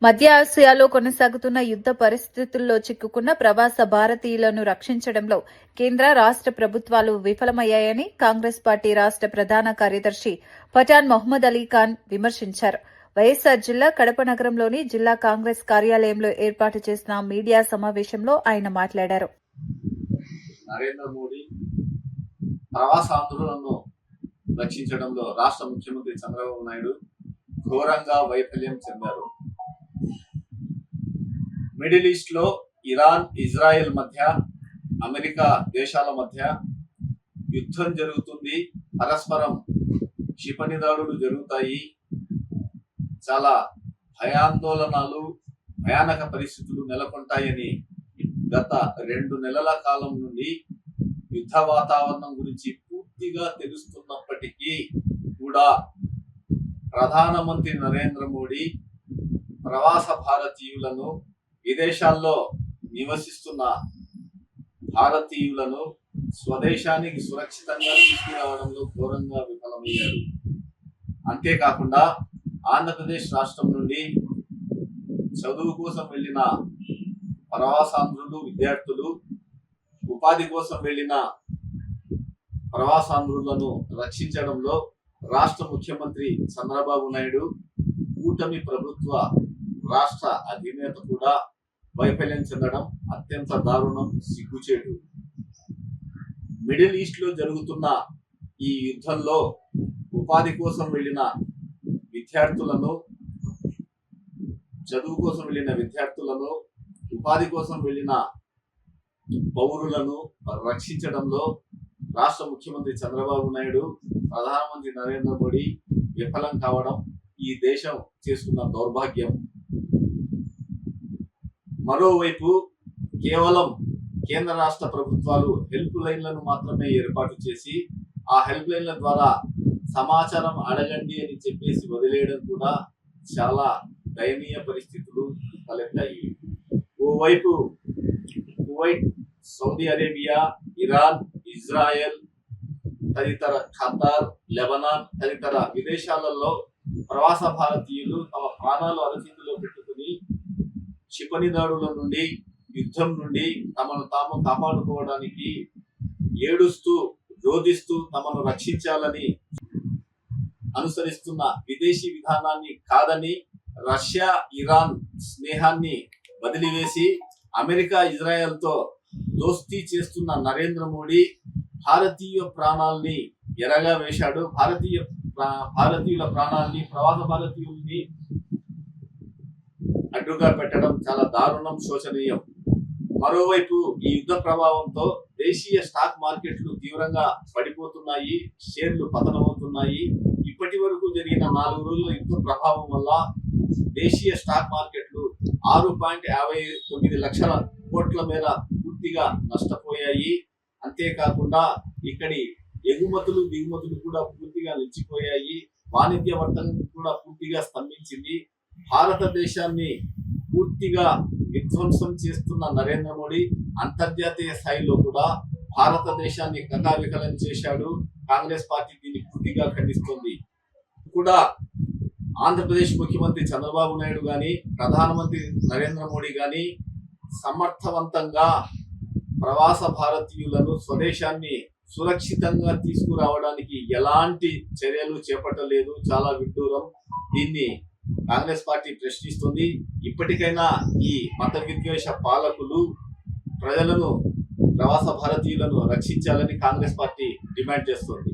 మధ్య ఆసియాలో కొనసాగుతున్న యుద్ధ పరిస్థితుల్లో చిక్కుకున్న ప్రవాస భారతీయులను రక్షించడంలో కేంద్ర రాష్ట్ర ప్రభుత్వాలు విఫలమయ్యాయని కాంగ్రెస్ పార్టీ రాష్ట్ర ప్రధాన కార్యదర్శి పఠాన్ మొహమ్మద్ అలీ ఖాన్ విమర్శించారు. వైఎస్సార్ జిల్లా కడప నగరంలోని జిల్లా కాంగ్రెస్ కార్యాలయంలో ఏర్పాటు చేసిన మీడియా సమావేశంలో ఆయన మాట్లాడారు. నరేంద్ర మోడీ ప్రవాసాంధ్రులను రక్షించడంలో రాష్ట్ర ముఖ్యమంత్రి చంద్రబాబు నాయుడు ఘోరంగా వైఫల్యం చెందారు. మిడిల్ ఈస్ట్ లో ఇరాన్, ఇజ్రాయెల్ మధ్య, అమెరికా దేశాల మధ్య యుద్ధం జరుగుతుంది. పరస్పరం క్షిపణి దాడులు జరుగుతాయి. చాలా భయాందోళనలు, భయానక పరిస్థితులు నెలకొంటాయని గత 2 నెలల కాలం నుండి యుద్ధ వాతావరణం గురించి పూర్తిగా తెలుస్తున్నప్పటికీ కూడా ప్రధానమంత్రి నరేంద్ర మోడీ ప్రవాస భారతీయులను, విదేశాల్లో నివసిస్తున్న భారతీయులను స్వదేశానికి సురక్షితంగా తీసుకురావడంలో ఘోరంగా విఫలమయ్యారు. అంతేకాకుండా ఆంధ్రప్రదేశ్ రాష్ట్రం నుండి చదువు కోసం వెళ్లిన ప్రవాసాంధ్రులు, విద్యార్థులు, ఉపాధి కోసం వెళ్లిన ప్రవాసాంధ్రులను రక్షించడంలో రాష్ట్ర ముఖ్యమంత్రి చంద్రబాబు నాయుడు, కూటమి ప్రభుత్వ రాష్ట్ర అధినేత కూడా వైఫల్యం చెందడం అత్యంత దారుణం, సిగ్గుచేటు. మిడిల్ ఈస్ట్ లో జరుగుతున్న ఈ యుద్ధంలో ఉపాధి కోసం వెళ్లిన విద్యార్థులను, చదువు కోసం వెళ్లిన విద్యార్థులను, ఉపాధి కోసం వెళ్లిన పౌరులను రక్షించడంలో రాష్ట్ర ముఖ్యమంత్రి చంద్రబాబు నాయుడు, ప్రధానమంత్రి నరేంద్ర మోడీ విఫలం కావడం ఈ దేశం చేసుకున్న దౌర్భాగ్యం. మరోవైపు కేవలం కేంద్ర రాష్ట్ర ప్రభుత్వాలు హెల్ప్ లైన్లను మాత్రమే ఏర్పాటు చేసి ఆ హెల్ప్ లైన్ల ద్వారా సమాచారం అడగండి అని చెప్పేసి వదిలేయడం కూడా చాలా దయనీయ పరిస్థితులు తలెత్తాయి. ఓవైపు Kuwait, Saudi Arabia, Iran, Israel తదితర ఖతార్, లెబనాన్ తదితర విదేశాలలో ప్రవాస భారతీయులు తమ ప్రాణాలు అరచేతిలో పెట్టుకుని క్షిపణి దాడుల నుండి, యుద్ధం నుండి తమను తాము కాపాడుకోవడానికి ఏడుస్తూ, రోధిస్తూ తమను రక్షించాలని అనుసరిస్తున్న విదేశీ విధానాన్ని కాదని, రష్యా, ఇరాన్ స్నేహాన్ని వదిలివేసి అమెరికా, ఇజ్రాయెల్తో దోస్తీ చేస్తున్న నరేంద్ర మోడీ భారతీయ ప్రాణాలని ఎరగా వేశాడు. భారతీయుల ప్రాణాలని, ప్రవాస భారతీయుల్ని అడ్డుగా పెట్టడం చాలా దారుణం, శోచనీయం. మరోవైపు ఈ యుద్ధ ప్రభావంతో దేశీయ స్టాక్ మార్కెట్లు తీవ్రంగా పడిపోతున్నాయి, షేర్లు పతనమవుతున్నాయి. ఇప్పటి వరకు జరిగిన 4 రోజుల యుద్ధ ప్రభావం వల్ల దేశీయ స్టాక్ మార్కెట్లు 6.59 లక్షల కోట్ల మేర పూర్తిగా నష్టపోయాయి. అంతేకాకుండా ఇక్కడి ఎగుమతులు, దిగుమతులు కూడా పూర్తిగా నిలిచిపోయాయి. వాణిజ్య వర్తకం కూడా పూర్తిగా స్తంభించింది. భారతదేశాన్ని పూర్తిగా విధ్వంసం చేస్తున్న నరేంద్ర మోడీ అంతర్జాతీయ స్థాయిలో కూడా భారతదేశాన్ని కకావికలం చేశాడు. కాంగ్రెస్ పార్టీ దీన్ని పూర్తిగా ఖండిస్తుంది. కూడా ఆంధ్రప్రదేశ్ ముఖ్యమంత్రి చంద్రబాబు నాయుడు గాని, ప్రధానమంత్రి నరేంద్ర మోడీ గాని సమర్థవంతంగా ప్రవాస భారతీయులను స్వదేశాన్ని సురక్షితంగా తీసుకురావడానికి ఎలాంటి చర్యలు చేపట్టలేదు. చాలా విడ్డూరం. దీన్ని కాంగ్రెస్ పార్టీ ప్రశ్నిస్తుంది. ఇప్పటికైనా ఈ మత విద్వేష పాలకులు ప్రజలను, ప్రవాస భారతీయులను రక్షించాలని కాంగ్రెస్ పార్టీ డిమాండ్ చేస్తుంది.